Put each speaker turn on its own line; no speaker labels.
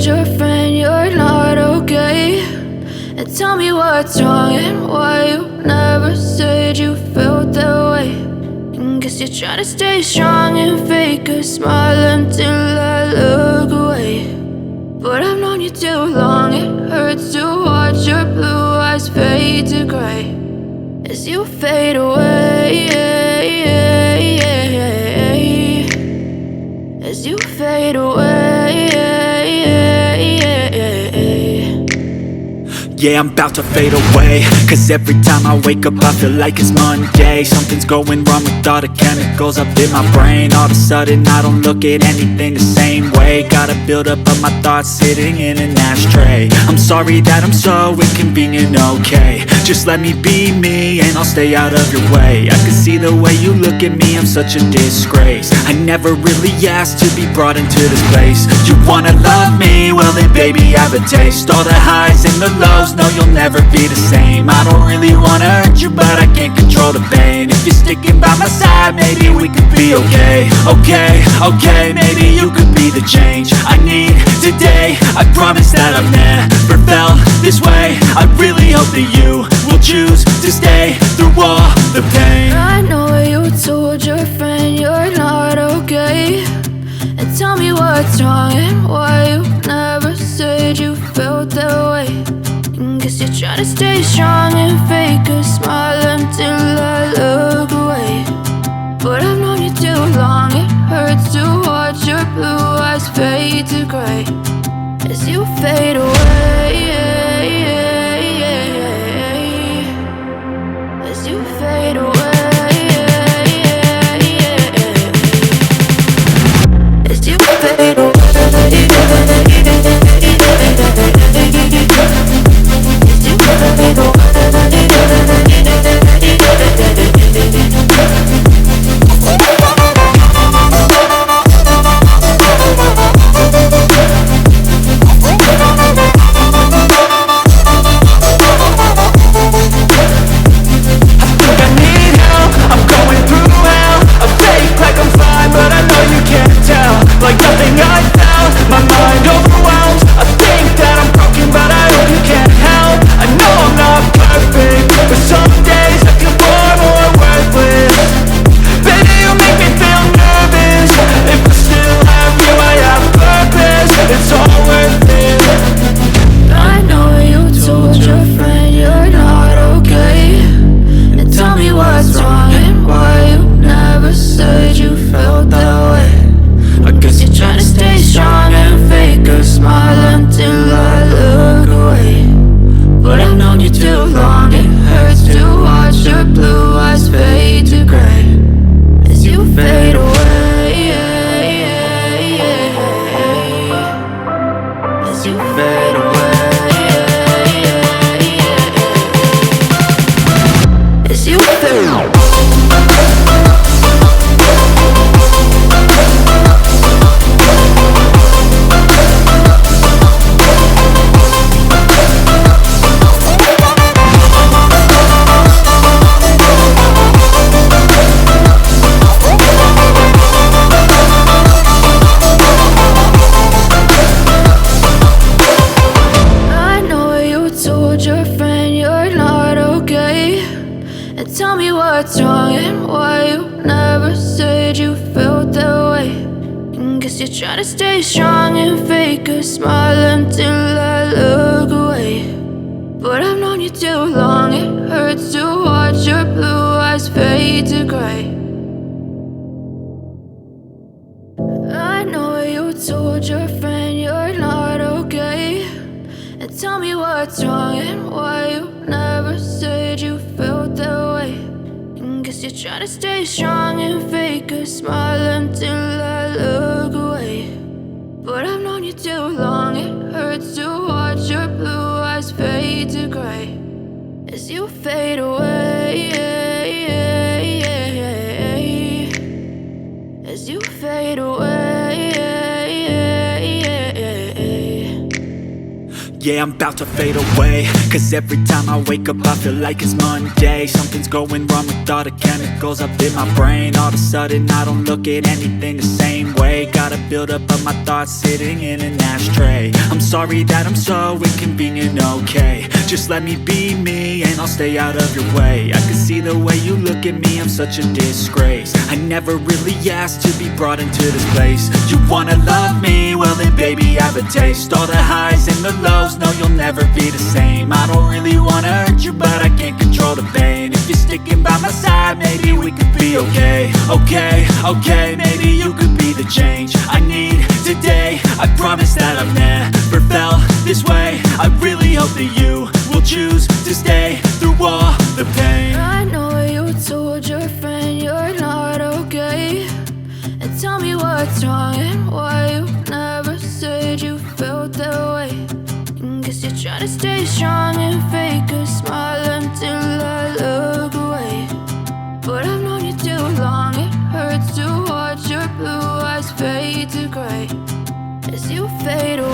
told your friend you're not okay, and tell me what's wrong and why you never said you felt that way. And guess you're trying to stay strong and fake a smile until I look away. But I've known you too long, it hurts to watch your blue eyes fade to gray as you fade away, as you fade away.
Yeah, I'm about to fade away, cause every time I wake up I feel like it's Monday. Something's going wrong with all the chemicals up in my brain. All of a sudden I don't look at anything the same way. Gotta build up of my thoughts sitting in an ashtray. I'm sorry that I'm so inconvenient, okay. Just let me be me and I'll stay out of your way. I can see the way you look at me, I'm such a disgrace. I never really asked to be brought into this place. You wanna love me? Well then baby I have a taste. All the highs and the lows, no, you'll never be the same. I don't really wanna hurt you, but I can't control the pain. If you're sticking by my side, maybe we could be okay. Okay, maybe you could be the change I need today. I promise that I've never felt this way. I really hope that you will choose to stay through all the pain.
I know you told your friend you're not okay, and tell me what's wrong and why you never said you felt that way. Guess you're trying to stay strong and fake a smile until I look away. But I've known you too long, it hurts to watch your blue eyes fade to gray as you fade away, as you fade away, as you fade away.
Like nothing I found, my mind overwhelms. I think that I'm broken, but I hope you can't help. I know I'm not perfect, but some days I feel bored or worthless. Baby, you make me feel nervous. If I still have you, I have purpose. It's all worth it.
I know you told your friend you're not okay, and tell me what's wrong and why you never said you felt that way. I guess you're trying to stay strong and fake a smile until I look away. But I've known you too long, it hurts to watch your blue eyes fade to gray as you fade away, as you fade away, as you fade away. Tell me what's wrong and why you never said you felt that way. And guess you're trying to stay strong and fake a smile until I look away. But I've known you too long, it hurts to watch your blue eyes fade to gray. I know you told your friend you're not okay, and tell me what's wrong and why you never said you felt that way. And guess you're trying to stay strong and fake a smile until I look away. But I've known you too long, it hurts to watch your blue eyes fade to gray as you fade away, as you fade away.
Yeah, I'm about to fade away, cause every time I wake up I feel like it's Monday. Something's going wrong with all the chemicals up in my brain. All of a sudden I don't look at anything the same way. Got a buildup of my thoughts sitting in an ashtray. I'm sorry that I'm so inconvenient, okay. Just let me be me and I'll stay out of your way. I can see the way you look at me, I'm such a disgrace. I never really asked to be brought into this place. You wanna love me? Well then baby have a taste. All the highs and the lows, no you'll never be the same. I don't really wanna hurt you but I can't control the pain. If you're sticking by my side maybe we could be okay. Okay, maybe you could be the change I need today. I promise that I've never felt this way. I really hope that you will choose to stay through all the pain.
I know you told your friend you're not okay, and tell me what's wrong and why you never said you felt that way. Guess you're trying to stay strong and fake a smile until I look away. But I've known you too long, it hurts to watch your blue eyes fade to gray as you fade away.